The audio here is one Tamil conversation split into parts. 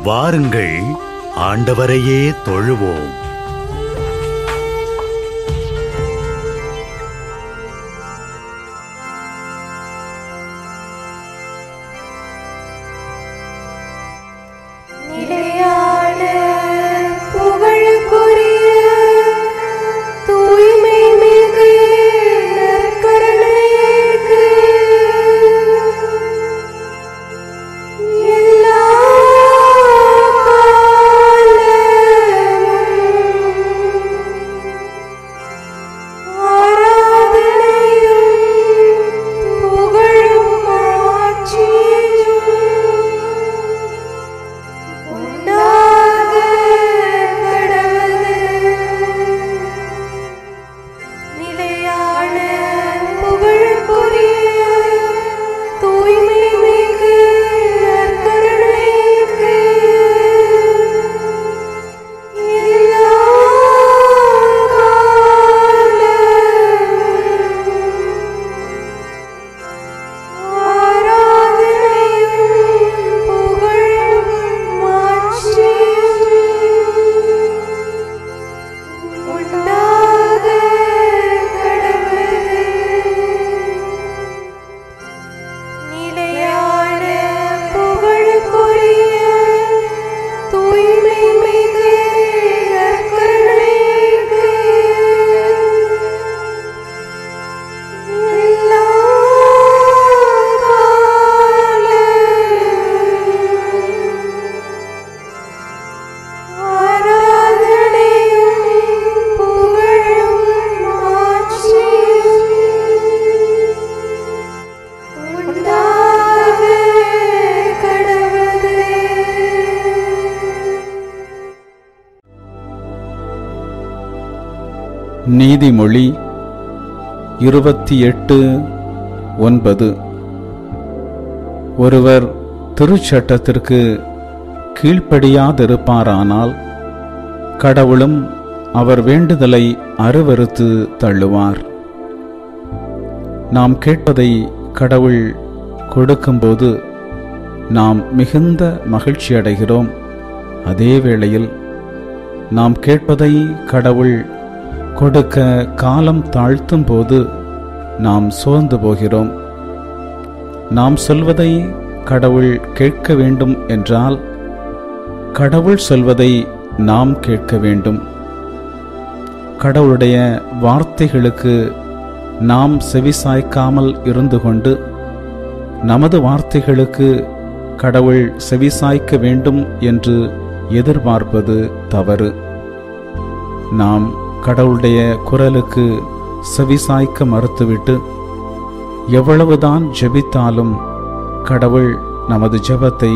வாருங்கள், ஆண்டவரையே தொழுவோம். நீதிமொழி 28:9. ஒருவர் திருச்சட்டத்திற்கு கீழ்ப்படியாதிருப்பாரானால் கடவுளும் அவர் வேண்டுதலை அருவருத்து தள்ளுவார். நாம் கேட்பதை கடவுள் கொடுக்கும்போது நாம் மிகுந்த மகிழ்ச்சி அடைகிறோம். அதே வேளையில் நாம் கேட்பதை கடவுள் கொடுக்க காலம் தாழ்த்தும் போது நாம் சோர்ந்து போகிறோம். நாம் சொல்வதை கடவுள் கேட்க வேண்டும் என்றால் கடவுள் சொல்வதை நாம் கேட்க வேண்டும். கடவுளுடைய வார்த்தைகளுக்கு நாம் செவிசாய்க்காமல் இருந்து கொண்டு நமது வார்த்தைகளுக்கு கடவுள் செவிசாய்க்க வேண்டும் என்று எதிர்பார்ப்பது தவறு. நாம் கடவுளுடைய குரலுக்கு செவிசாய்க்க மறுத்துவிட்டு எவ்வளவுதான் ஜெபித்தாலும் கடவுள் நமது ஜெபத்தை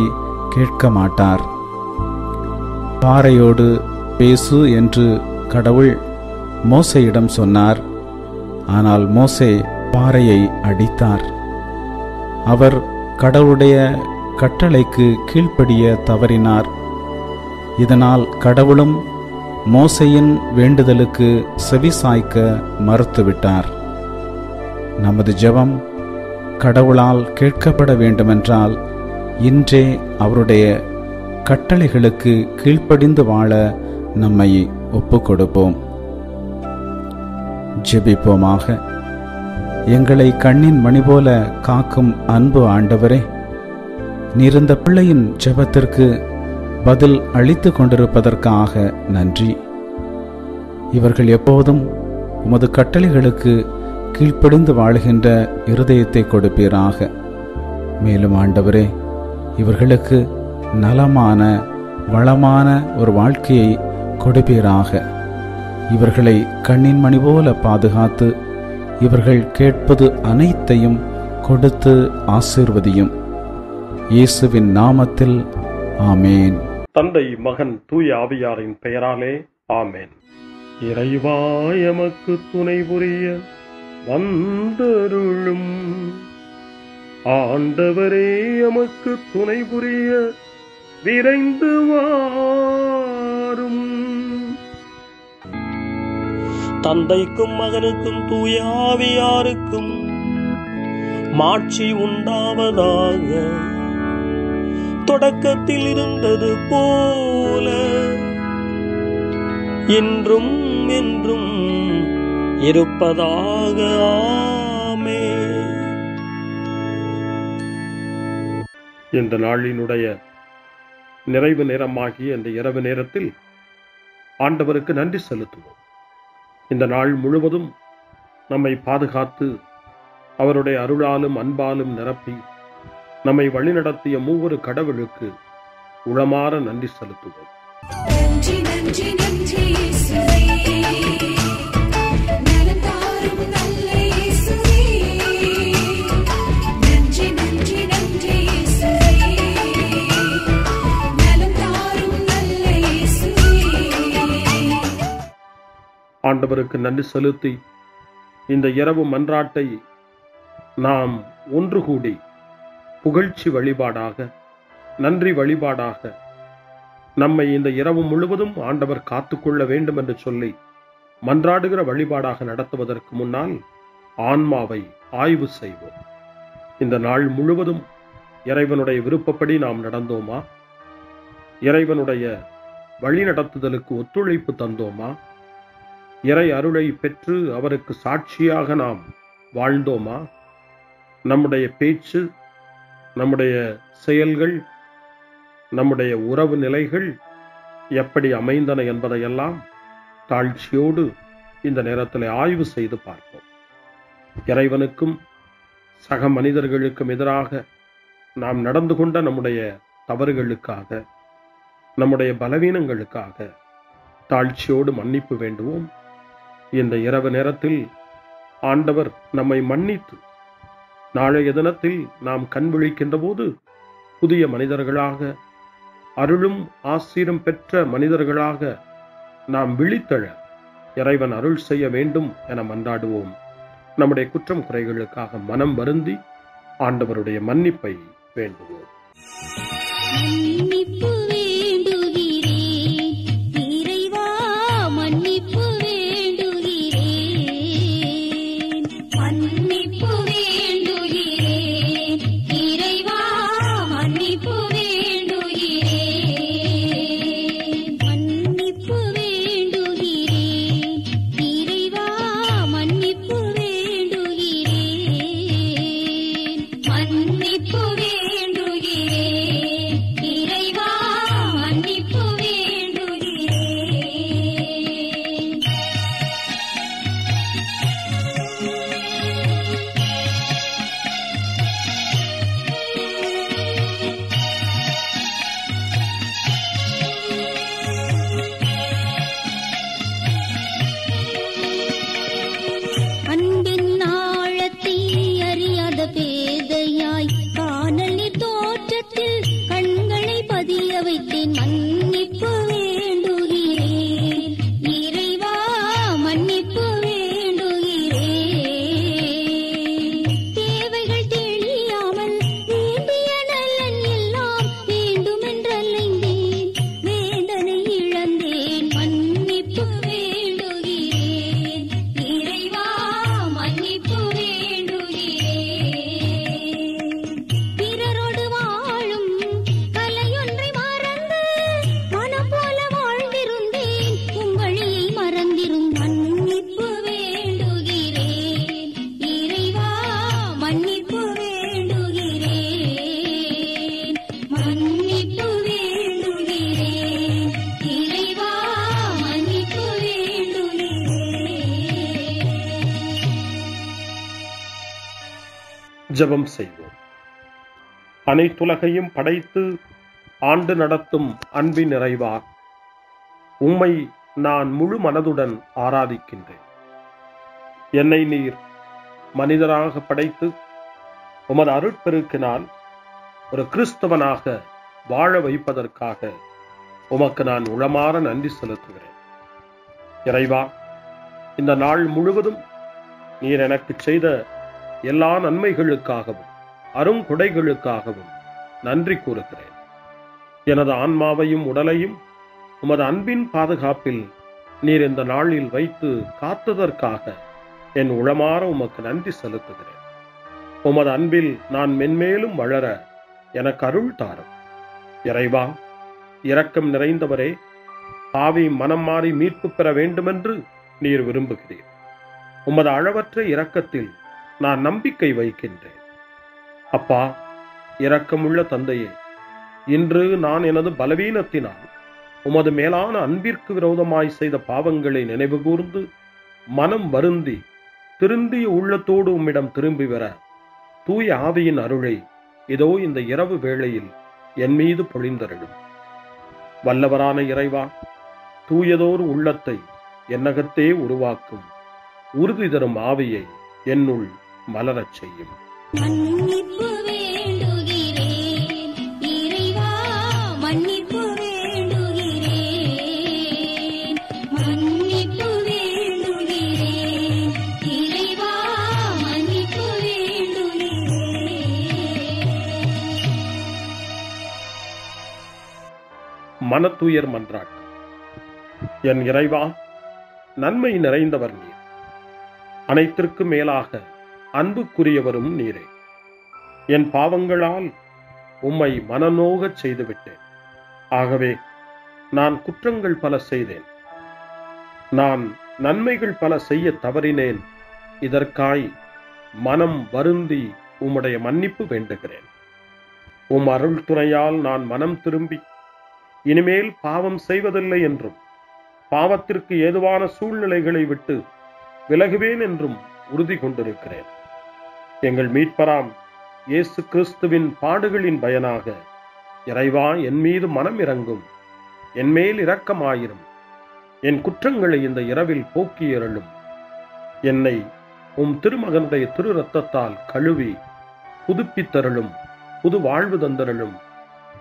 கேட்க மாட்டார். பாறையோடு பேசு என்று கடவுள் மோசேயிடம் சொன்னார். ஆனால் மோசே பாறையை அடித்தார். அவர் கடவுளுடைய கட்டளைக்கு கீழ்ப்படிய தவறினார். இதனால் கடவுளும் மோசேயின் வேண்டுதலுக்கு செவிசாய்க்க மறுத்துவிட்டார். நமது ஜெபம் கடவுளால் கேட்கப்பட வேண்டுமென்றால் இன்றே அவருடைய கட்டளைகளுக்கு கீழ்ப்படிந்து வாழ நம்மை ஒப்புக்கொடுப்போம். ஜெபிப்போமாக. எங்களை கண்ணின் மணி போல காக்கும் அன்பு ஆண்டவரே, நீர் இந்த பிள்ளையின் ஜெபத்திற்கு பதில் அளித்து கொண்டிருப்பதற்காக நன்றி. இவர்கள் எப்போதும் உமது கட்டளைகளுக்கு கீழ்ப்படிந்து வாழுகின்ற இருதயத்தை கொடுப்பீராக. மேலும் ஆண்டவரே, இவர்களுக்கு நலமான வளமான ஒரு வாழ்க்கையை கொடுப்பீராக. இவர்களை கண்ணின் மணி போல பாதுகாத்து இவர்கள் கேட்பது அனைத்தையும் கொடுத்து ஆசீர்வதியும். இயேசுவின் நாமத்தில் ஆமேன். தந்தை, மகன், தூய ஆவியாரின் பெயராலே ஆமேன். இறைவா எமக்கு துணை புரிய வந்தருளும். ஆண்டவரே எமக்கு துணை புரிய விரைந்து வாரும். தந்தைக்கும் மகனுக்கும் தூய ஆவியாருக்கும் மாட்சி உண்டாவதாக. தொடக்கத்தில் இருந்தது போல இன்றும் என்றும் இருப்பதாக. ஆமென். இந்த நாளினுடைய நிறைவு நேரமாகிய இந்த இரவு நேரத்தில் ஆண்டவருக்கு நன்றி செலுத்துவோம். இந்த நாள் முழுவதும் நம்மை பாதுகாத்து அவருடைய அருளாலும் அன்பாலும் நிரப்பி நம்மை வழிநடத்திய மூவரு கடவுளுக்கு உளமாற நன்றி செலுத்துவோம். நன்றி நன்றி நன்றி இயேசுவே, நலம் தாரும் நல்ல இயேசுவே. நன்றி நன்றி நன்றி இயேசுவே, நலம் தாரும் நல்ல இயேசுவே. ஆண்டவருக்கு நன்றி செலுத்தி இந்த இரவு மன்றாட்டை நாம் ஒன்று கூடி புகழ்ச்சி வழிபாடாக, நன்றி வழிபாடாக நம்மை இந்த இரவு முழுவதும் ஆண்டவர் காத்துக்கொள்ள வேண்டும் என்று சொல்லி மன்றாடுகிற வழிபாடாக நடத்துவதற்கு முன்னால் ஆன்மாவை ஆய்வு செய்வோம். இந்த நாள் முழுவதும் இறைவனுடைய விருப்பப்படி நாம் நடந்தோமா? இறைவனுடைய வழி நடத்துதலுக்கு ஒத்துழைப்பு தந்தோமா? இறை அருளை பெற்று அவருக்கு சாட்சியாக நாம் வாழ்ந்தோமா? நம்முடைய பேச்சு, நம்முடைய செயல்கள், நம்முடைய உறவு நிலைகள் எப்படி அமைந்தன என்பதையெல்லாம் தாழ்ச்சியோடு இந்த நேரத்தில் ஆய்வு செய்து பார்ப்போம். இறைவனுக்கும் சக மனிதர்களுக்கும் எதிராக நாம் நடந்து கொண்ட நம்முடைய தவறுகளுக்காக, நம்முடைய பலவீனங்களுக்காக தாழ்ச்சியோடு மன்னிப்பு வேண்டுவோம். இந்த இரவு நேரத்தில் ஆண்டவர் நம்மை மன்னித்து நாளைய தினத்தில் நாம் கண் விழிக்கின்ற போது புதிய மனிதர்களாக, அருளும் ஆசீரும் பெற்ற மனிதர்களாக நாம் விழித்தெழ இறைவன் அருள் செய்ய வேண்டும் என மன்றாடுவோம். நம்முடைய குற்றம் குறைகளுக்காக மனம் வருந்தி ஆண்டவருடைய மன்னிப்பை வேண்டுவோம். மன்னிப்பு வேண்டுகிறேன் இறைவா, மன்னிப்பு வேண்டுகிறேன். மன்னிப்பு வேண்டுகிறேன் இறைவா, மன்னிப்பு வேண்டுகிறேன். மன்னிப்பு வேண்டுகிறேன் இறைவா, மன்னிப்பு வேண்டுகிறேன். மன்னிப்பு வேண்டுகிறேன் இறைவா, மன்னிப்பு வேண்டுகிறேன். அன்பின் ஆழத்தை அறியாத பேதையாய் காணலின் தோற்றத்தில் கண்களை பதிய வைத்தேன். மன்னிப்பு வேண்டுகிறேன் இறைவா, மன்னிப்பு வேண்டுகிறேன். தேவைகள் தெரியாமல் வேண்டிய நலன் எல்லாம் வேண்டுமென்றலைந்தேன், வேதனை இழந்தேன். மன்னிப்பு வேண்டுகிறேன் இறைவா, மன்னிப்பு வேண்டுகிறேன். பிறரோடு வாழும் கலையொன்றை மறந்து மனம் போல வாழ்ந்திருந்தேன், உங்களியை மறந்திருந்தேன். மன்னிப்பு வேண்டுகிறேன் இறைவா, மன்னிப்பு வேண்டுகிறேன். மன்னிப்பு வேண்டுகிறேன் இறைவா, மன்னிப்பு வேண்டுகிறேன். ஜெபம் செய்வோம். அனைத்துலகையும் படைத்து ஆண்டு நடத்தும் அன்பின் நிறைவா, உம்மை நான் முழு மனதுடன் ஆராதிக்கின்றேன். என்னை நீர் மனிதராக படைத்து உமது அருட்பெருக்கினால் ஒரு கிறிஸ்தவனாக வாழ வைப்பதற்காக உமக்கு நான் உளமாற நன்றி செலுத்துகிறேன். இறைவா, இந்த நாள் முழுவதும் நீர் எனக்கு செய்த எல்லா நன்மைகளுக்காகவும் அருங்கொடைகளுக்காகவும் நன்றி கூறுகிறேன். எனது ஆன்மாவையும் உடலையும் உமது அன்பின் பாதுகாப்பில் நீர் இந்த நாளில் வைத்து காத்ததற்காக என் உளமாற உமக்கு நன்றி செலுத்துகிறேன். உமது அன்பில் நான் மென்மேலும் வளர எனக்கு அருள் தாரும். இறைவா, இரக்கம் நிறைந்தவரே, பாவி மனம் மாறி மீட்பு பெற வேண்டுமென்று நீர் விரும்புகிறீர். உமது அளவற்ற இரக்கத்தில் நான் நம்பிக்கை வைக்கின்றேன். அப்பா, இரக்கமுள்ள தந்தையே, இன்று நான் எனது பலவீனத்தினால் உமது மேலான அன்பிற்கு விரோதமாய் செய்த பாவங்களை நினைவு கூர்ந்து மனம் வருந்தி திருந்திய உள்ளத்தோடு உம்மிடம் திரும்பி வர தூய ஆவியின் அருளை இதோ இந்த இரவு வேளையில் என் மீது பொழிந்தருளும். வல்லவரான இறைவா, தூயதோர் உள்ளத்தை என்னகத்தே உருவாக்கும் உறுதி தரும் ஆவியை என்னுள் மலரச் செய்யும். மன்னிப்பு வேண்டுகிறேன் இறைவா, மன்னிப்பு வேண்டுகிறேன், மன்னிப்பு வேண்டுகிறேன் இறைவா, மன்னிப்பு வேண்டுகிறேன். மனத்துயர் மன்றாட்டு. என் இறைவா, நன்மை நிறைந்தவர் நீர், அனைத்திற்கும் மேலாக அன்புக்குரியவரும் நீரே. என் பாவங்களால் உம்மை மனநோகச் செய்துவிட்டேன். ஆகவே நான் குற்றங்கள் பல செய்தேன். நான் நன்மைகள் பல செய்ய தவறினேன். இதற்காய் மனம் வருந்தி உம்முடைய மன்னிப்பு வேண்டுகிறேன். உம் அருள் துணையால் நான் மனம் திரும்பி இனிமேல் பாவம் செய்வதில்லை என்றும் பாவத்திற்கு ஏதுவான சூழ்நிலைகளை விட்டு விலகுவேன் என்றும் உறுதி கொண்டிருக்கிறேன். எங்கள் மீட்பராம் இயேசு கிறிஸ்துவின் பாடுகளின் பயனாக இறைவா, என் மீது மனம் இறங்கும், என் மேல் இரக்கமாயிரும். என் குற்றங்களை இந்த இரவில் போக்கியருளும். என்னை உம் திருமகனுடைய திரு இரத்தத்தால் கழுவி புதுப்பித்தருளும், புது வாழ்வு தந்தருளும்.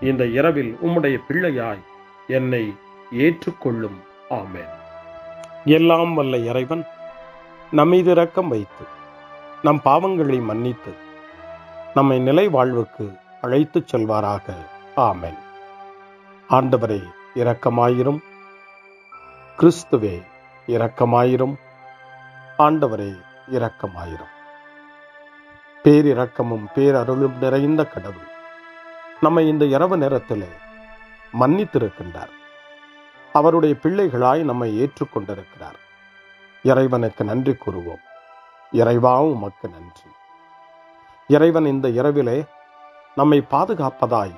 இந்த இரவில் உம்முடைய பிள்ளையாய் என்னை ஏற்றுக்கொள்ளும். ஆமென். எல்லாம் வல்ல இறைவன் நம்மீது இரக்கம் வைத்து நம் பாவங்களை மன்னித்து நம்மை நிலை வாழ்வுக்கு அழைத்துச் செல்வாராக. ஆமென். ஆண்டவரே இரக்கமாயிரும். கிறிஸ்துவே இரக்கமாயிரும். ஆண்டவரே இரக்கமாயிரும். பேரிரக்கமும் பேரருளும் நிறைந்த கடவுள் நம்மை இந்த இரவு நேரத்திலே மன்னித்திருக்கின்றார். அவருடைய பிள்ளைகளாய் நம்மை ஏற்றுக்கொண்டிருக்கிறார். இறைவனுக்கு நன்றி கூறுவோம். இறைவா, உமக்கு நன்றி. இறைவன் இந்த இரவிலே நம்மை பாதுகாப்பதாய்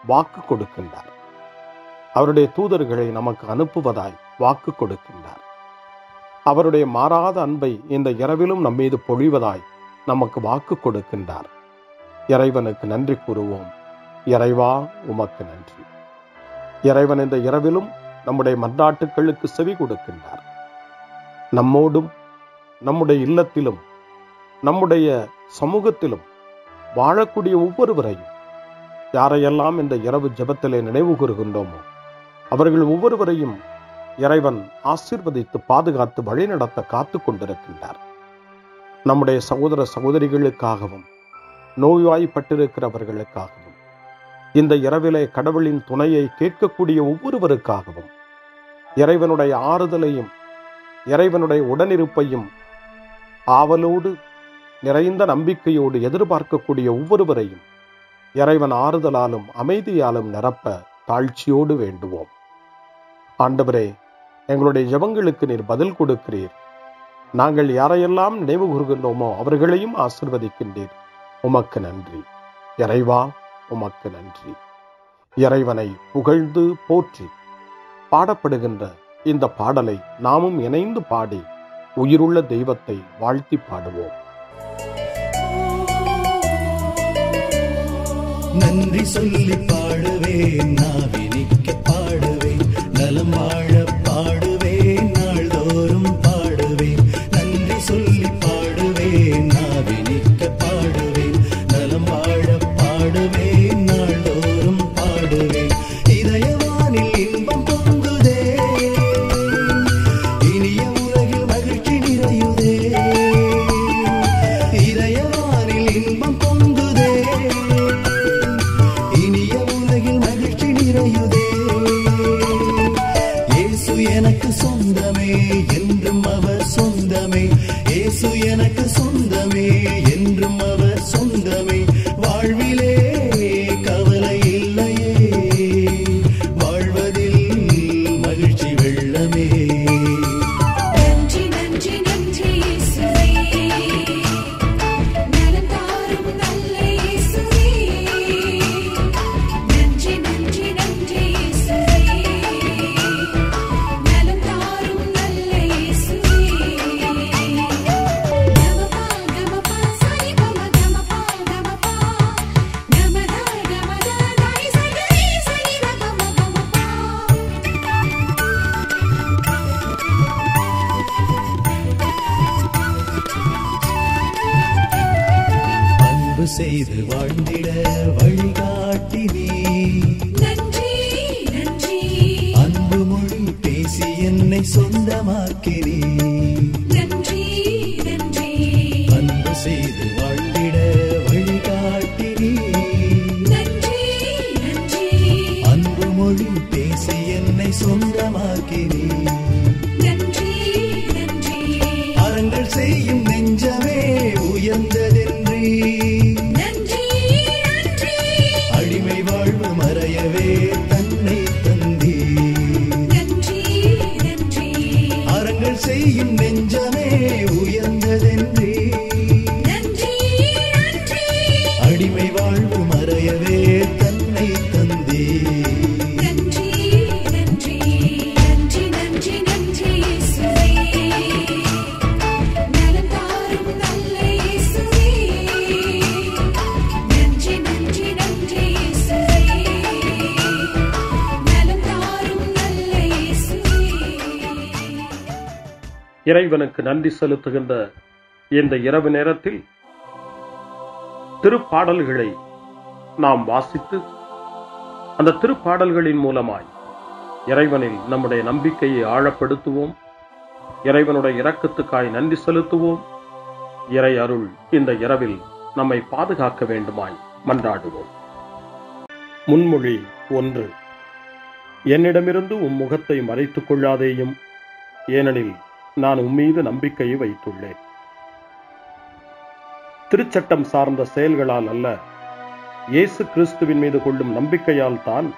வாக்கு கொடுக்கின்றார். அவருடைய தூதர்களை நமக்கு அனுப்புவதாய் வாக்கு கொடுக்கின்றார். அவருடைய மாறாத அன்பை இந்த இரவிலும் நம்மீது பொழிவதாய் நமக்கு வாக்கு கொடுக்கின்றார். இறைவனுக்கு நன்றி கூறுவோம். இறைவா, உமக்கு நன்றி. இறைவன் இந்த இரவிலும் நம்முடைய மன்றாட்டுக்களுக்கு செவி கொடுக்கின்றார். நம்மோடும் நம்முடைய இல்லத்திலும் நம்முடைய சமூகத்திலும் வாழக்கூடிய ஒவ்வொருவரையும், யாரையெல்லாம் இந்த இரவு ஜெபத்திலே நினைவு கூறுகின்றோமோ அவர்கள் ஒவ்வொருவரையும் இறைவன் ஆசீர்வதித்து பாதுகாத்து வழிநடத்த காத்து கொண்டிருக்கின்றார். நம்முடைய சகோதர சகோதரிகளுக்காகவும் நோய்வாய்ப்பட்டிருக்கிறவர்களுக்காகவும் இந்த இரவிலே கடவுளின் துணையை கேட்கக்கூடிய ஒவ்வொருவருக்காகவும் இறைவனுடைய ஆறுதலையும் இறைவனுடைய உடனிருப்பையும் ஆவலோடு நிறைந்த நம்பிக்கையோடு எதிர்பார்க்கக்கூடிய ஒவ்வொருவரையும் இறைவன் ஆறுதலாலும் அமைதியாலும் நிரப்ப தாழ்ச்சியோடு வேண்டுவோம். ஆண்டவரே, எங்களுடைய ஜெபங்களுக்கு நீர் பதில் கொடுக்கிறீர். நாங்கள் யாரையெல்லாம் நினைவு கூறுகின்றோமோ அவர்களையும் ஆசீர்வதிக்கின்றீர். உமக்கு நன்றி. இறைவா, உமக்கு நன்றி. இறைவனை புகழ்ந்து போற்றி பாடப்படுகின்ற இந்த பாடலை நாமும் இணைந்து பாடி உயிருள்ள தெய்வத்தை வாழ்த்தி பாடுவோம். நன்றி சொல்லி பாடுவேன், நாவினிக்க பாடுவேன், நலம் வாழ பாடுவேன், நாள்தோறும் பாடுவேன். நன்றி சொல்லி பாடுவேன், நாவினிக்க பாடுவேன், நலம் வாழ பாடுவேன், நாள்தோறும் பாடுவேன். இதயவானில் இன்பம் பொங்குதே, இனிய உலகில் மகிழ்ச்சி நிறையுதே. இதயவானில் இன்பம் பொங்குதே, இனிய உலகில் மகிழ்ச்சி நிறையுதே. இயேசு எனக்கு சொந்தமே, என்றும் அவர் சொந்தமே. இயேசு எனக்கு சொந்தமே, என்றும் அவர் சொந்தமே. வாழ்விலே கவலை இல்லையே, செய்து வாழ்ந்திட வழிகாட்டினீ. நன்றி நன்றி அன்பு மொழி பேசி என்னை சொந்தமாக்கினீ. நன்றி நன்றி அன்பு செய்து வாழ்ந்திட வழிகாட்டினீ. நன்றி நன்றி அன்பு மொழி பேசி என்னை சொந்தமாக்கினீ. நன்றி நன்றி அறங்கள் செய்யும் நெஞ்சமே உயர்ந்ததென்றி. நன்றி நன்றி அடிமை வாழ்வு மறையவே தன்னை தந்தீ. நன்றி நன்றி அறங்கள் செய்யும் நெஞ்சமே உயர்ந்ததென்றி. நன்றி நன்றி அடிமை வாழ்வு மறையவே தன்னை தந்தீ. நன்றி நன்றி நன்றி நன்றி நன்றி இயேசுவே நலம் தாரும் நல்ல இயேசுவே நன்றி நன்றி நன்றி இயேசுவே நலம் தாரும் நல்ல இயேசுவே. இறைவனுக்கு நன்றி செலுத்துகின்ற இந்த இரவு நேரத்தில் திருப்பாடல்களை நாம் வாசித்து அந்த திருப்பாடல்களின் மூலமாய் இறைவனில் நம்முடைய நம்பிக்கையை ஆழப்படுத்துவோம். இறைவனுடைய இரக்கத்துக்காய் நன்றி செலுத்துவோம். இறை அருள் இந்த இரவில் நம்மை பாதுகாக்க வேண்டுமாய் மன்றாடுவோம். முன்மொழி 1. என்னிடமிருந்து உம் முகத்தை மறைத்துக் கொள்ளாதேயும், ஏனெனில் நான் உம்மீது நம்பிக்கையை வைத்துள்ளேன். திருச்சட்டம் சார்ந்த செயல்களால் அல்ல, இயேசு கிறிஸ்துவின் மீது கொள்ளும் நம்பிக்கையால் தான்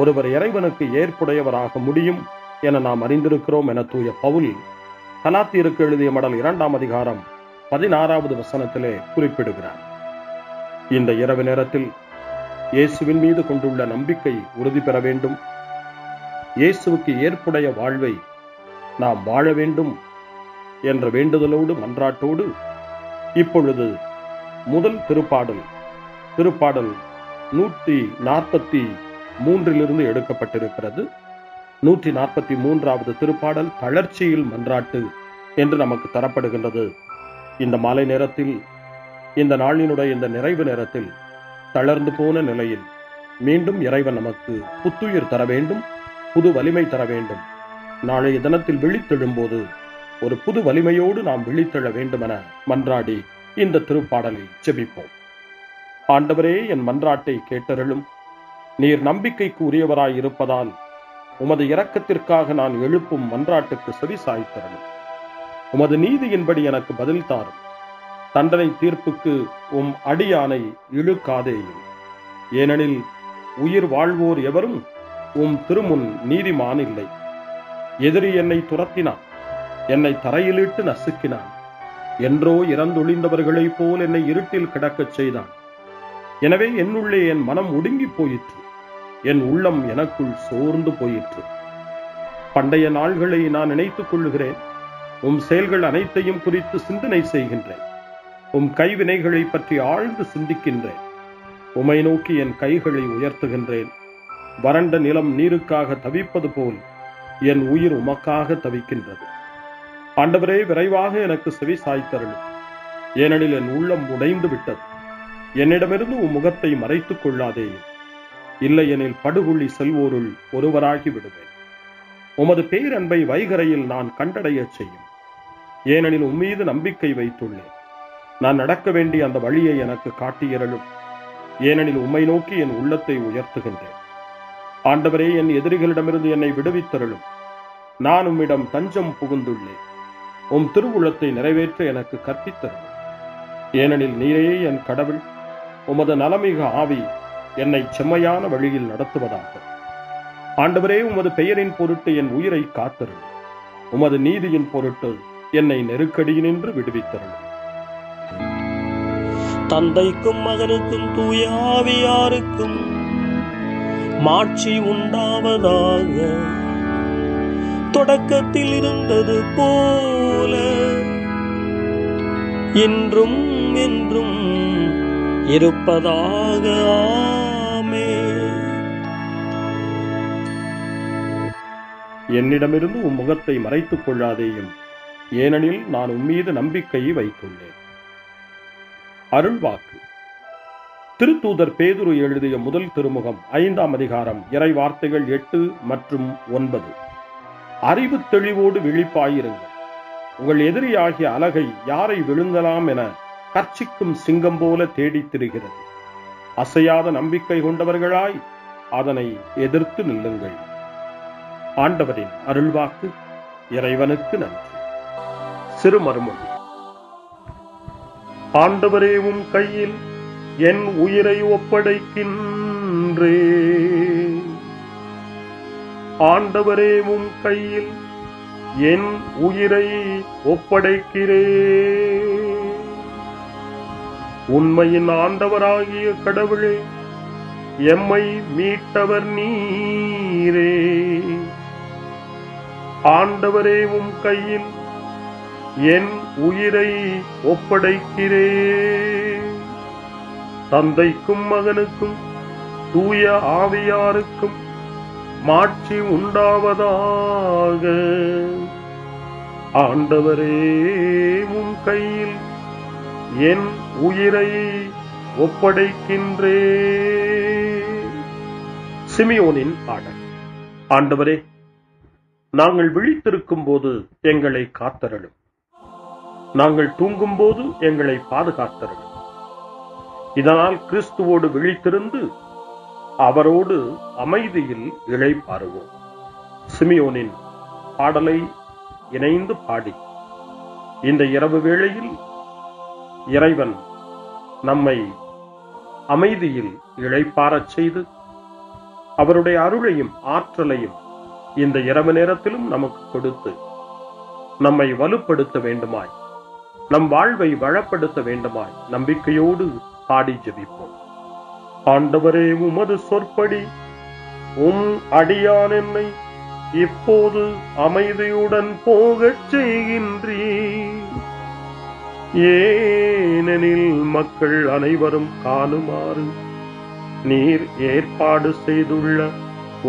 ஒருவர் இறைவனுக்கு ஏற்புடையவராக முடியும் என நாம் அறிந்திருக்கிறோம் என தூய பவுல் கலாத்தியருக்கு எழுதிய மடல் 2ஆம் அதிகாரம் 16வது வசனத்திலே குறிப்பிடுகிறார். இந்த இரவு நேரத்தில் இயேசுவின் மீது கொண்டுள்ள நம்பிக்கை உறுதி பெற வேண்டும். இயேசுவுக்கு ஏற்புடைய வாழ்வை நாம் வாழ வேண்டும் என்ற வேண்டுதலோடு மன்றாட்டோடு இப்பொழுது முதல் திருப்பாடல் 143 எடுக்கப்பட்டிருக்கிறது. 143வது திருப்பாடல் தளர்ச்சியில் மன்றாட்டு என்று நமக்கு தரப்படுகின்றது. இந்த மாலை நேரத்தில், இந்த நாளினுடைய இந்த நிறைவு நேரத்தில் தளர்ந்து போன நிலையில் மீண்டும் இறைவன் நமக்கு புத்துயிர் தர வேண்டும், புது வலிமை தர வேண்டும். நாளைய தினத்தில் விழித்தெழும்போது ஒரு புது வலிமையோடு நாம் விழித்தெழ வேண்டும் என மன்றாடி இந்த திருப்பாடலை ஜெபிப்போம். ஆண்டவரே, என் மன்றாட்டை கேட்டருளும். நீர் நம்பிக்கைக்கு உரியவராய் இருப்பதால் உமது இரக்கத்திற்காக நான் எழுப்பும் மன்றாட்டுக்கு செவி சாய்த்தருளும். உமது நீதியின்படி எனக்கு பதில் தாரும். தண்டனை தீர்ப்புக்கு உம் அடியானை இழுக்காதேயும், ஏனெனில் உயிர் வாழ்வோர் எவரும் உம் திருமுன் நீதிமான் இல்லை. எதிரி என்னை துரத்தினான், என்னை தரையிலிட்டு நசுக்கினான். என்றோ இறந்தொழிந்தவர்களைப் போல் என்னை இருட்டில் கிடக்கச் செய்தான். எனவே என்னுள்ளே என் மனம் ஒடுங்கி போயிற்று, என் உள்ளம் எனக்குள் சோர்ந்து போயிற்று. பண்டைய நாள்களை நான் நினைத்துக் கொள்ளுகிறேன். உம் செயல்கள் அனைத்தையும் குறித்து சிந்தனை செய்கின்றேன். உம் கைவினைகளை பற்றி ஆழ்ந்து சிந்திக்கின்றேன். உமை நோக்கி என் கைகளை உயர்த்துகின்றேன். வறண்ட நிலம் நீருக்காக தவிப்பது போல் என் உயிர் உமக்காக தவிக்கின்றது. ஆண்டவரே, விரைவாக எனக்கு செவி சாய்த்தருளும், ஏனெனில் என் உள்ளம் உடைந்து விட்டது. என்னிடமிருந்து உம் முகத்தை மறைத்துக் கொள்ளாதேயும், இல்லையெனில் படுகொள்ளி செல்வோருள் ஒருவராகி விடுவேன். உமது பேரன்பை வைகரையில் நான் கண்டடைய செய்யும், ஏனெனில் உம்மீது நம்பிக்கை வைத்துள்ளேன். நான் நடக்க வேண்டிய அந்த வழியை எனக்கு காட்டியருளும், ஏனெனில் உம்மை நோக்கி என் உள்ளத்தை உயர்த்துகின்றேன். ஆண்டவரே, என் எதிரிகளிடமிருந்து என்னை விடுவித்தருளும். நான் உம்மிடம் தஞ்சம் புகுந்துள்ளேன். உம் திருவுள்ளத்தை நிறைவேற்ற எனக்கு கற்பித்தருளும், ஏனெனில் நீரே என் கடவுள். உமது நலமிகு ஆவி என்னை செம்மையான வழியில் நடத்துவதாக. ஆண்டவரே, உமது பெயரின் பொருட்டு என் உயிரை காத்தருளும். உமது நீதியின் பொருட்டு என்னை நெருக்கடியினின்று விடுவித்தருளும். தந்தைக்கும் மகனுக்கும் தூய ஆவியாருக்கும் மாட்சி உண்டாவதாக. தொடக்கத்தில் இருந்தது போல இன்றும் என்றும் இருப்பதாக. ஆமென். என்னிடமிருந்து உம் முகத்தை மறைத்துக் கொள்ளாதேயும், ஏனெனில் நான் உம்மீது நம்பிக்கையை வைத்துள்ளேன். அருள்வாக்கு. திருத்தூதர் பேதுரு எழுதிய முதல் திருமுகம் 5ஆம் அதிகாரம் இறை வார்த்தைகள் 8 மற்றும் 9. அறிவு தெளிவோடு விழிப்பாயிருங்கள். உங்கள் எதிரியாகிய அலகை யாரை விழுங்கலாம் என கர்ச்சிக்கும் சிங்கம் போல தேடித் திரிகிறது. அசையாத நம்பிக்கை கொண்டவர்களாய் அதனை எதிர்த்து நில்லுங்கள். ஆண்டவரின் அருள்வாக்கு. இறைவனுக்கு நன்றி. சிறுமருமொழி. ஆண்டவரே, உம் கையில் என் உயிரை ஒப்படைக்கின்றே. ஆண்டவரே, உம் கையில் என் உயிரை ஒப்படைக்கிறே. உண்மையின் ஆண்டவராகிய கடவுளே, எம்மை மீட்டவர் நீரே. ஆண்டவரே, உம் கையில் என் உயிரை ஒப்படைக்கிறே. தந்தைக்கும் மகனுக்கும் தூய ஆவியாருக்கும் மாட்சி உண்டாவதாக. ஆண்டவரே, உம் கையில் என் உயிரை ஒப்படைக்கின்றே. சிமியோனின் பாடல். ஆண்டவரே, நாங்கள் விழித்திருக்கும் போது எங்களை காத்தருளும். நாங்கள் தூங்கும் போது எங்களை பாதுகாத்தருளும். இதனால் கிறிஸ்துவோடு விழித்திருந்து அவரோடு அமைதியில் இளைப்பாறுவோம். சிமியோனின் பாடலை இணைந்து பாடி இந்த இரவு வேளையில் இறைவன் நம்மை அமைதியில் இளைப்பாறச் செய்து அவருடைய அருளையும் ஆற்றலையும் இந்த இரவு நேரத்திலும் நமக்கு கொடுத்து நம்மை வலுப்படுத்த வேண்டுமாய், நம் வாழ்வை வளப்படுத்த வேண்டுமாய் நம்பிக்கையோடு பாடி ஜெபிப்போம். ஆண்டவரே, உமது சொற்படி உம் அடியான் என்னை இப்போது அமைதியுடன் போகச் செய்கின்றீர். ஏனெனில் மக்கள் அனைவரும் காணுமாறு நீர் ஏற்பாடு செய்துள்ள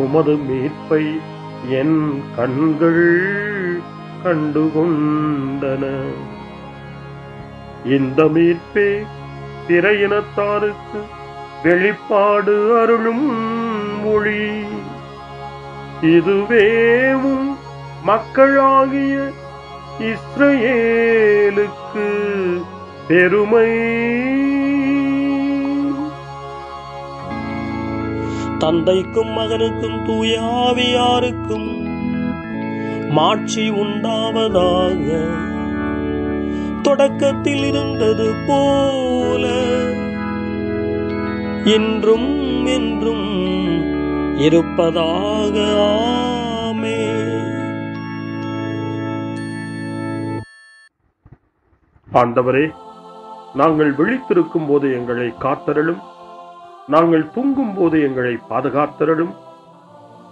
உமது மீட்பை என் கண்கள் கண்டுகொண்டன. இந்த மீட்பே பிற இனத்தாருக்கு வெளிப்பாடு அருளும் மொழி. இதுவேவும் மக்களாகிய இஸ்ரவேலுக்கு பெருமை. தந்தைக்கும் மகனுக்கும் தூய ஆவியாருக்கும் மாட்சி உண்டாவதாக. தொடக்கத்தில் இருந்தது போல இன்றும் என்றும் இருப்பதாக. ஆமென். ஆண்டவரே, நாங்கள் விழித்திருக்கும் போது எங்களை காத்தருளும். நாங்கள் தூங்கும் போது எங்களை பாதுகாத்தருளும்.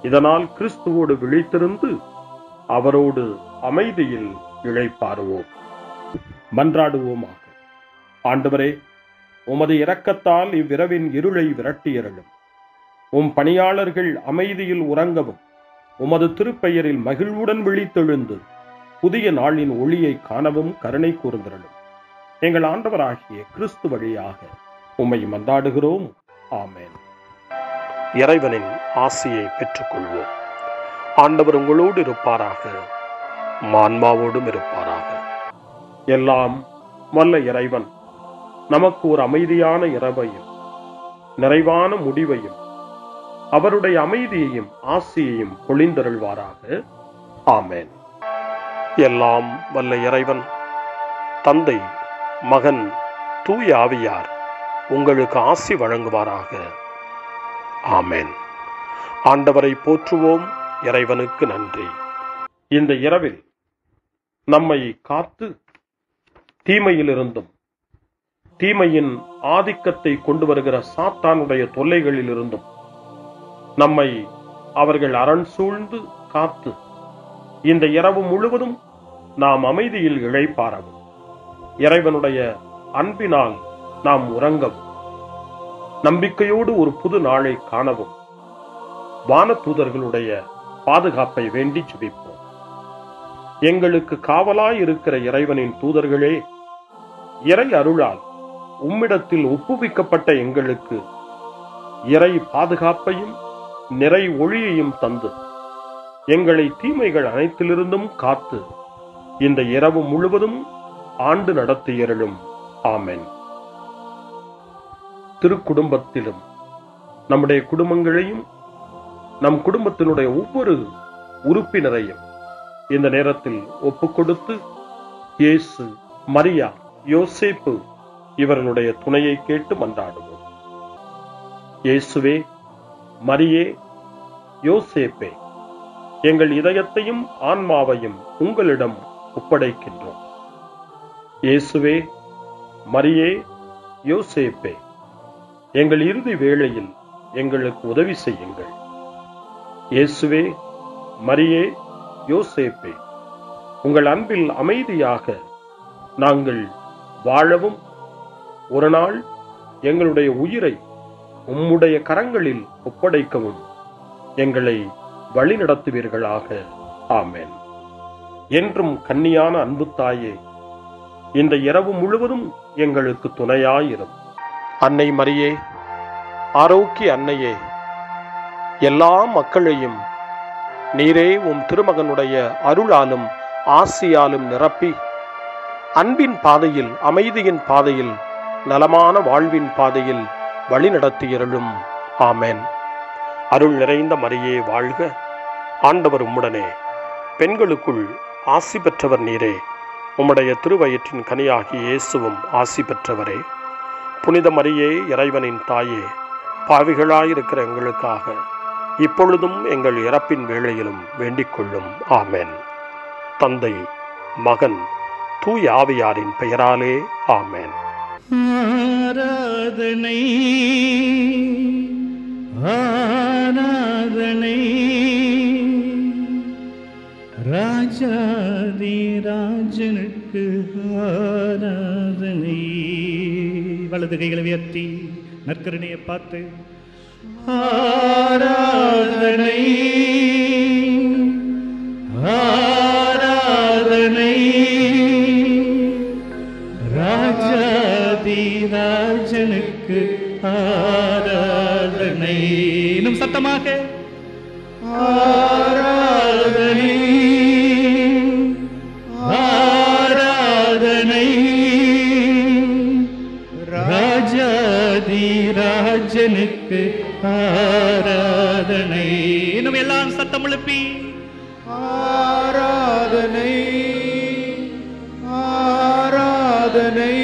இதனால் கிறிஸ்துவோடு விழித்திருந்து அவரோடு அமைதியில் இளைப்பாறுவோம். மன்றாடுவோமாக. ஆண்டவரே, உமது இரக்கத்தால் இவ்விரவின் இருளை விரட்டியருளும். உம் பணியாளர்கள் அமைதியில் உறங்கவும் உமது திருப்பெயரில் மகிழ்வுடன் விழித்தெழுந்து புதிய நாளின் ஒளியை காணவும் கருணை கூர்ந்தருளும். எங்கள் ஆண்டவராகிய கிறிஸ்து வழியாக உம்மை மன்றாடுகிறோம். ஆமென். இறைவனின் ஆசியை பெற்றுக்கொள்வோம். ஆண்டவர் உங்களோடு இருப்பாராக, ஆன்மாவோடும் இருப்பாராக. எல்லாம் வல்ல இறைவன் நமக்கு ஒரு அமைதியான இரவையும் நிறைவான முடிவையும் அவருடைய அமைதியையும் ஆசியையும் பொழிந்தருள்வாராக. ஆமென். எல்லாம் வல்ல இறைவன் தந்தை, மகன், தூய ஆவியார் உங்களுக்கு ஆசி வழங்குவாராக. ஆமென். ஆண்டவரை போற்றுவோம். இறைவனுக்கு நன்றி. இந்த இரவில் நம்மை காத்து தீமையிலிருந்தும் தீமையின் ஆதிக்கத்தை கொண்டு வருகிற சாத்தானுடைய தொல்லைகளிலிருந்தும் நம்மை அவர்கள் அரண் சூழ்ந்து காத்து இந்த இரவு முழுவதும் நாம் அமைதியில் இளைப்பாறவும், இறைவனுடைய அன்பினால் நாம் உறங்கவும், நம்பிக்கையோடு ஒரு புது நாளை காணவும் வானதூதர்களுடைய பாதுகாப்பை வேண்டி ஜெபிப்போம். எங்களுக்கு காவலாய் இருக்கிற இறைவனின் தூதர்களே, இறை அருளால் உம்மிடத்தில் ஒப்புவிக்கப்பட்ட எங்களுக்கு இறை பாதுகாப்பையும் நிறை ஒளியையும் தந்து எங்களை தீமைகள் அனைத்திலிருந்தும் காத்து இந்த இரவு முழுவதும் ஆண்டு நடத்தியருளும். ஆமென். திருக்குடும்பத்திலும் நம்முடைய குடும்பங்களையும் நம் குடும்பத்தினுடைய ஒவ்வொரு உறுப்பினரையும் இந்த நேரத்தில் ஒப்புக்கொடுத்து இயேசு, மரியா, யோசேப்பு இவர்களுடைய துணையை கேட்டு மன்றாடுவோம். இயேசுவே, மரியே, யோசேப்பே, எங்கள் இதயத்தையும் ஆன்மாவையும் உங்களிடம் ஒப்படைக்கின்றோம். இயேசுவே, மரியே, யோசேப்பே, எங்கள் இறுதி வேளையில் எங்களுக்கு உதவி செய்யுங்கள். இயேசுவே, மரியே, யோசேப்பே, உங்கள் அன்பில் அமைதியாக நாங்கள் வாழவும் ஒரு நாள் எங்களுடைய உயிரை உம்முடைய கரங்களில் ஒப்படைக்கவும் எங்களை வழிநடத்துவீர்களாக. ஆமென். என்றும் கன்னியான அன்பு தாயே, இந்த இரவு முழுவதும் எங்களுக்கு துணையாயிரும். அன்னை மரியே, ஆரோக்கிய அன்னையே, எல்லா மக்களையும் நீரே உம் திருமகனுடைய அருளாலும் ஆசியாலும் நிரப்பி அன்பின் பாதையில், அமைதியின் பாதையில், நலமான வாழ்வின் பாதையில் வழிநடத்தியருளும். ஆமென். அருள் நிறைந்த மரியே வாழ்க, ஆண்டவர் உம்முடனே, பெண்களுக்குள் ஆசி பெற்றவர் நீரே, உம்முடைய திருவயிற்றின் கனியாகிய இயேசுவும் ஆசி பெற்றவரே. புனித மரியே, இறைவனின் தாயே, பாவிகளாயிருக்கிற எங்களுக்காக இப்பொழுதும் எங்கள் இறப்பின் வேளையிலும் வேண்டிக் கொள்ளும். ஆமென். தந்தை, மகன், தூய ஆவியாரின் பெயராலே. ஆமென். ஆராதனை ஆராதனை ராஜாதி ராஜனுக்கு ஆராதனை. வலது கைகளை உயர்த்தி நற்கருணையை பார்த்து ஆராதனை ஆராதனை ராஜாதி ராஜனுக்கு ஆராதனை. இன்னும் சத்தமாக ஆராதனை ஆராதனை ராஜாதி ராஜனுக்கு ஆராதனை. இன்னும் எல்லாம் சத்தம் எழுப்பி ஆராதனை ஆராதனை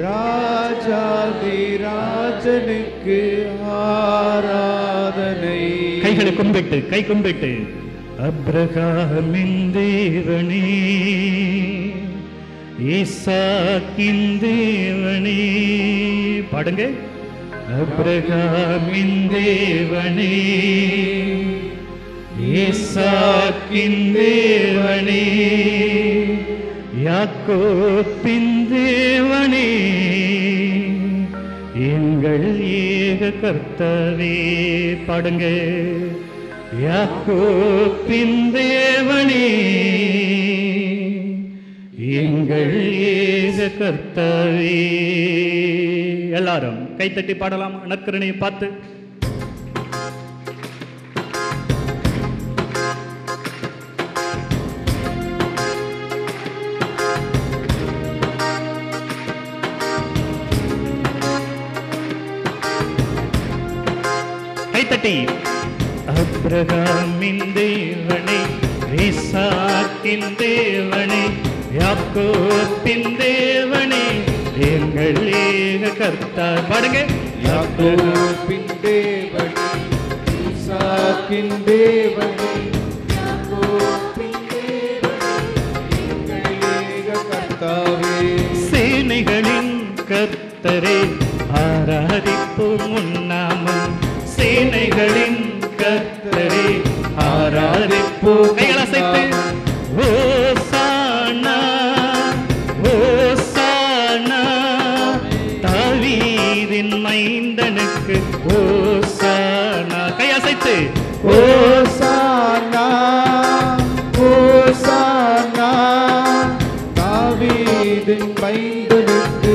ராஜாதி ராஜனுக்கு ஆராதனை. கைகளை கும்பிட்டு கை கும்பிட்டு அப்ரகாமின் தேவனே, ஈசாக்கின் தேவனே, பாடுங்க. அப்ரகாமின் தேவனே, ஈசாக்கின் தேவனே, யாக்கோபின் தேவனே, எங்கள் ஏக கர்த்தாவே, பாடுங்க. யாக்கோபின் தேவனே, எங்கள் ஏக கர்த்தாவே. எல்லாரும் கைத்தட்டி பாடலாம் நற்கருணையை பார்த்து. கைத்தட்டி அப்ரகாமின் தேவனே, ஈசாக்கின் தேவனே, யாக்கோபின் தேவனே, எங்கள் ஏக கர்த்தா, பாடுங்க. யாக்கோபின் தேவனே, ஈசாக்கின் தேவனே, யாக்கோபின் தேவனே, எங்கள் ஏக கர்த்தாவே. சேனைகளின் கர்த்தரே, ஆராதிப்போம் உன்னாமம். சேனைகளின் கர்த்தரே, ஆராதிப்போம். கைகளசைத்து ஓசானா ஓசானா, தாவீதின் மைந்தனுக்கு ஓசானா. கையசைத்து ஓசானா ஓசானா, தாவீதின் மைந்தனுக்கு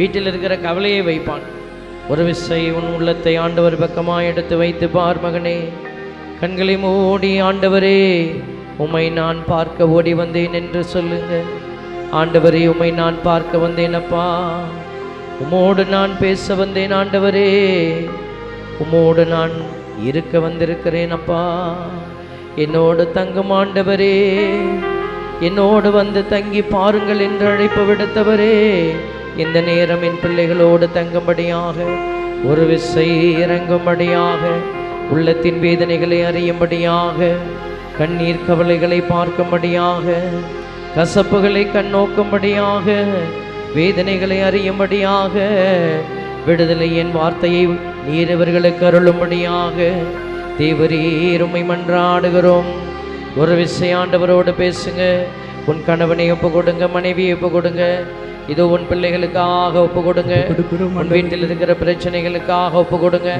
வீட்டில் இருக்கிற கவலையை வைப்பான். ஒரு விசை உன் உள்ளத்தை ஆண்டவர் பக்கமாக எடுத்து வைத்து பார் மகனே. கண்களை மூடி, ஆண்டவரே உம்மை நான் பார்க்க ஓடி வந்தேன் என்று சொல்லுங்க. ஆண்டவரே உம்மை நான் பார்க்க வந்தேன் அப்பா, உம்மோடு நான் பேச வந்தேன் ஆண்டவரே, உம்மோடு நான் இருக்க வந்திருக்கிறேன் அப்பா. என்னோடு தங்கும் ஆண்டவரே, என்னோடு வந்து தங்கி பாருங்கள் என்று அழைப்பு விடுத்தவரே, இந்த நேரம் என் பிள்ளைகளோடு தங்கும்படியாக, ஒரு விசை இறங்கும்படியாக, உள்ளத்தின் வேதனைகளை அறியும்படியாக, கண்ணீர் கவலைகளை பார்க்கும்படியாக, கசப்புகளை கண்ணோக்கும்படியாக, வேதனைகளை அறியும்படியாக, விடுதலை என் வார்த்தையை நீர் இவர்களுக்கு அருளும்படியாக தேவரீர் உம்மை மன்றாடுகிறோம். ஒரு விசை ஆண்டவரோடு பேசுங்க. உன் கணவனை ஒப்பு கொடுங்க, மனைவியை ஒப்பு கொடுங்க. இதோ உன் பிள்ளைகளுக்காக ஒப்பு கொடுங்க. உன் வீட்டில் இருக்கிற பிரச்சனைகளுக்காக ஒப்பு கொடுங்க.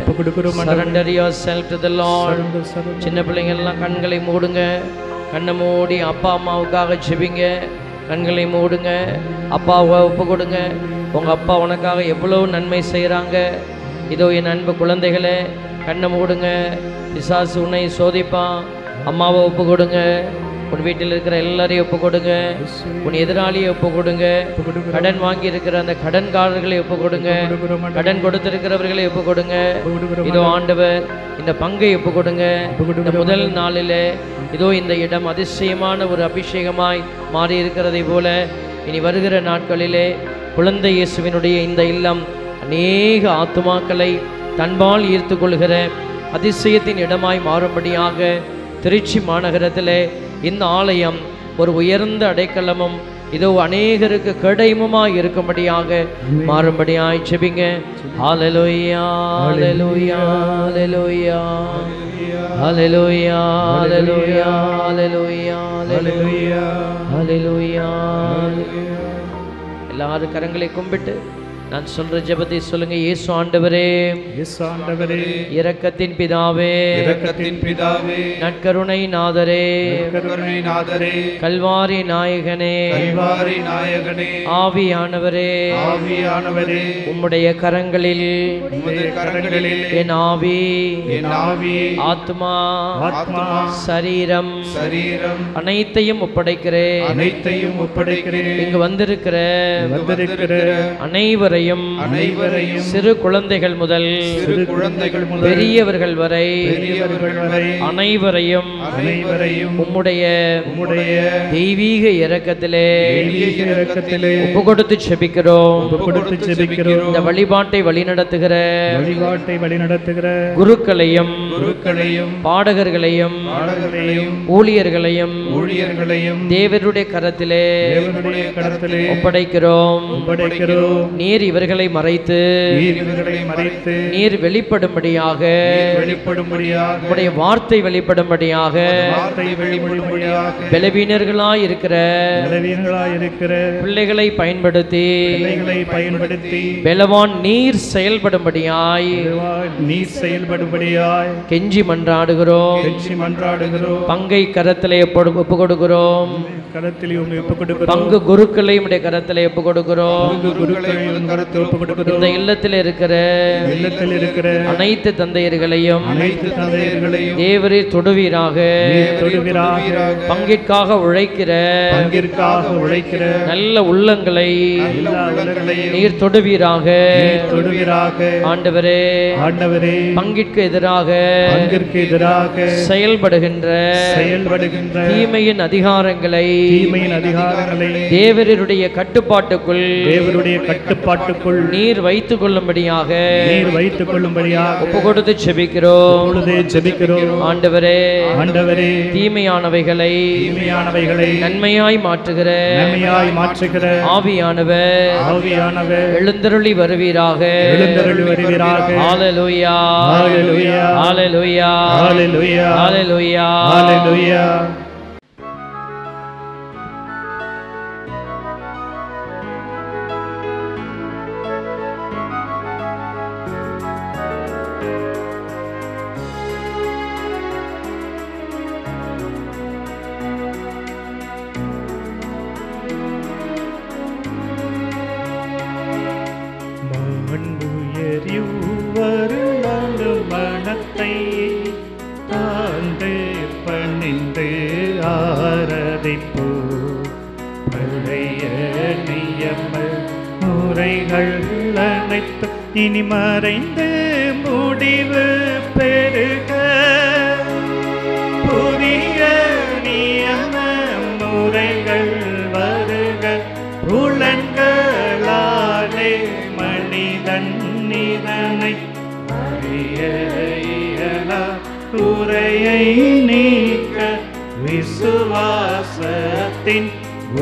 Surrender yourself to the Lord. சின்ன பிள்ளைங்க எல்லாம் கண்களை மூடுங்க. கண்ணை மூடி அப்பா அம்மாவுக்காக ஜெபிங்க. கண்களை மூடுங்க. அப்பாவை ஒப்பு கொடுங்க. உங்கள் அப்பா உனக்காக எவ்வளவு நன்மை செய்கிறாங்க. இதோ என் அன்பு குழந்தைகளே, கண்ணை மூடுங்க. பிசாசு உன்னை சோதிப்பான். அம்மாவை ஒப்பு கொடுங்க. உன் வீட்டில் இருக்கிற எல்லாரையும் ஒப்பு கொடுங்க. உன் எதிராளியை ஒப்பு கொடுங்க. கடன் வாங்கி இருக்கிற அந்த கடன்காரர்களை ஒப்பு கொடுங்க. கடன் கொடுத்திருக்கிறவர்களை ஒப்பு கொடுங்க. இதோ ஆண்டவர் இந்த பங்கை ஒப்பு கொடுங்க. இந்த முதல் நாளிலே இதோ இந்த இடம் அதிசயமான ஒரு அபிஷேகமாய் மாறி இருக்கிறதை போல இனி வருகிற நாட்களிலே குழந்தை இயேசுவினுடைய இந்த இல்லம் அநேக ஆத்துமாக்களை தன்பால் ஈர்த்து கொள்கிற அதிசயத்தின் இடமாய் மாறும்படியாக திருச்சி மாநகரத்திலே இந்த ஆலயம் ஒரு உயர்ந்த அடைக்கலமும் இதோ அநேகருக்கு கிடைமுமாய் இருக்கும்படியாக மாறும்படியாய் ஜெபிங்க. ஹல்லேலூயா, ஹல்லேலூயா, ஹல்லேலூயா, ஹல்லேலூயா, ஹல்லேலூயா, ஹல்லேலூயா, ஹல்லேலூயா. எல்லாரும் கரங்களை கும்பிட்டு நான் சொல்ற ஜெபத்தை சொல்லுங்க. இயேசு ஆண்டவரே, இயேசு ஆண்டவரே, இரக்கத்தின் பிதாவே, இரக்கத்தின் பிதாவே, நற்கருணை நாதரே, நற்கருணை நாதரே, கல்வாரி நாயகனே, கல்வாரி நாயகனே, ஆவியானவரே, ஆவியானவரே, உம்முடைய கரங்களில் உம்முடைய கரங்களில் என் ஆவி, என் ஆவி, ஆத்மா, ஆத்மா, சரீரம், சரீரம் அனைத்தையும் ஒப்படைக்கிறேன். அனைத்தையும் ஒப்படைக்கிறேன். இங்கு வந்திருக்கிற அனைவரையும் சிறு குழந்தைகள் முதல் பெரியவர்கள் வரை அனைவரையும் உம்முடைய தெய்வீக இரக்கத்திலே ஒப்பு கொடுத்து செபிக்கிறோம். இந்த வழிபாட்டை வழிநடத்துகிற குருக்களையும் பாடகர்களையும் ஊழியர்களையும் தேவனுடைய கரத்திலே ஒப்படைக்கிறோம். நீர் இவர்களை மறைத்து நீர் வெளிப்படும்படியாக உம்முடைய வார்த்தை வெளிப்படும்படியாக பலவீனர்களாய் இருக்கிற பிள்ளைகளை பயன்படுத்தி பலவான் நீர் செயல்படும்படியாய் கெஞ்சி மன்றாடுகிறோம். பங்கை கரத்திலே ஒப்பு கொடுக்கிறோம். பங்கு குருக்களை உம்முடைய கரத்திலே ஒப்பு கொடுக்கிறோம். இந்த இல்லத்தில் இருக்கிற அனைத்து தந்தையர்களையும் தேவரீர் தொடுவீராக. பங்கிற்காக உழைக்கிற நல்ல உள்ளங்களை நீர் தொடுவீராக. ஆண்டவரே, பங்கிற்கு எதிராக செயல்படுகின்ற தீமையின் அதிகாரங்களை தேவருடைய கட்டுப்பாட்டுக்குள் நீர் வைத்துக் கொள்ளும்படியாக ஒப்பு கொடுத்து செபிக்கிறோம். ஆண்டவரே, தீமையானவைகளை நன்மையாய் மாற்றுகிற ஆவியானவர் எழுந்தருளி வருவீராக. ஹல்லேலூயா, ஹல்லேலூயா, ஹல்லேலூயா, ஹல்லேலூயா, ஹல்லேலூயா. முறைகள் அனைத்து இனி மறைந்து முடிவு பெறுக. புதிய நியம முறைகள் வருக. புலன்களாலே மனிதன் இதனை அறிய இயலா. குறையை நீக்க விசுவாசத்தின்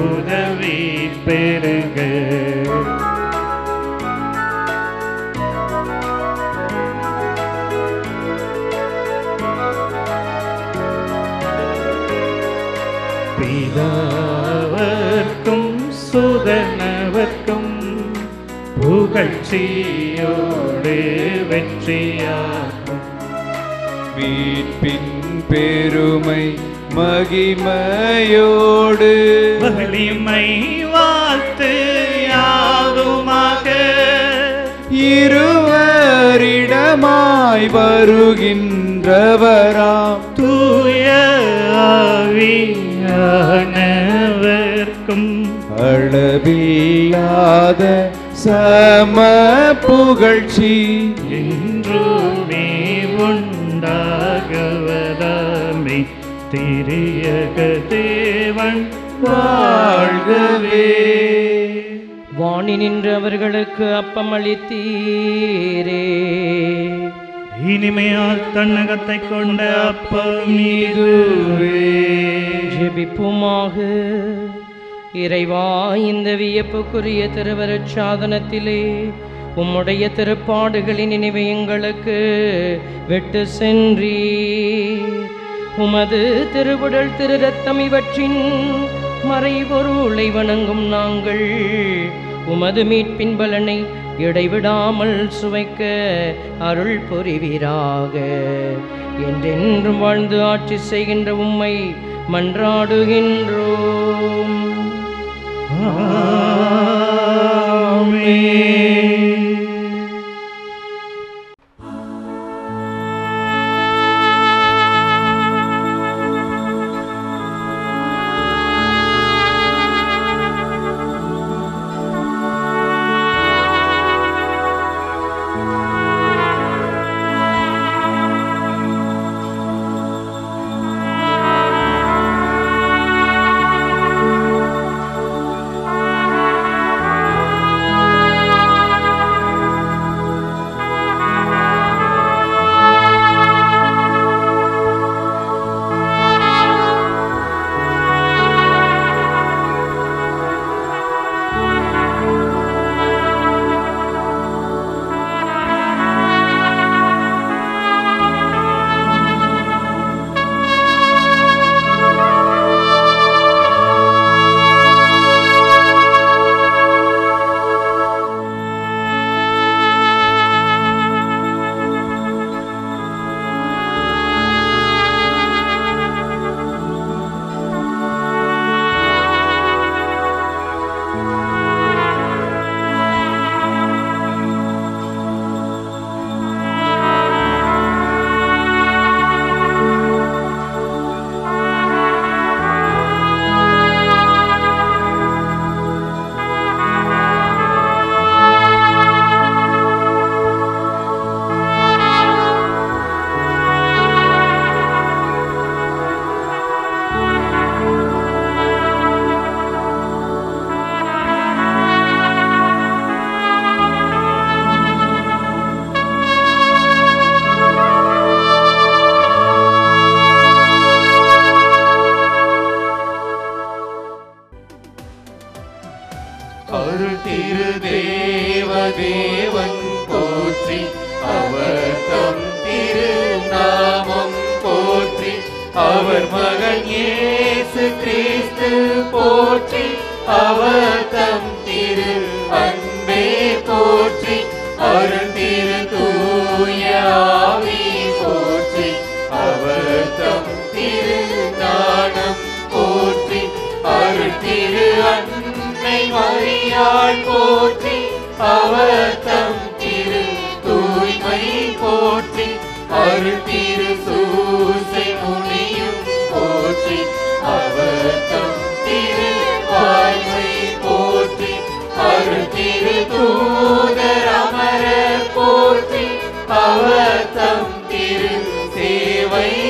உதவி பெறுக. பிதாவர்க்கும் சுதனவர்க்கும் புகழ்ச்சியோடு வெற்றியாகும். மீட்பின் பெருமை மகிமையோடு வலிமை வாழ்த்து யாதுமாக. இருவரிடமாய் வருகின்றவராம் தூய ஆவியானவர்க்கும் அளவில்லாத சம புகழ்ச்சி என்றுமே உண்டாகுவதாமே. திரியக தேவன் வாழ்கவே. வாணி நின்று அவர்களுக்கு அப்பம் அளித்தீரே. இனிமையால் தன்னகத்தை கொண்ட அப்பம் இதுவே. ஜெபிப்புமாக. இறைவா, இந்த வியப்புக்குரிய திருவருட் சாதனத்திலே உம்முடைய திருப்பாடுகளின் நினைவை எங்களுக்கு விட்டு சென்றீர். உமது திருவுடல் திரு ரத்தம் இவற்றின் மறைபொருளை வணங்கும் நாங்கள் உமது மீட்பின் பலனை இடைவிடாமல் சுவைக்க அருள் புரிவீராக. என்றென்றும் வாழ்ந்து ஆட்சி செய்கின்ற உம்மை மன்றாடுகின்றோம். அருள் திரு தேவதேவன் போற்றி, அவர் தம் திரு நாமம் போற்றி, அவர் மகன் இயேசு கிறிஸ்து போற்றி, அவர் தம் திரு அன்பே போற்றி, அருள் திரு தூய ஆவி போற்றி, அவர் தம் திரு ஞானம் போற்றி, அருள் திரு அன்னை மரியாள் போற்றி, அவர் தம் திரு தூய்மை போற்றி, அருள் திரு சூசை முனியும் போற்றி, அவர் தம் திரு வாய்மை போற்றி, அருள் திரு வைத்தீரே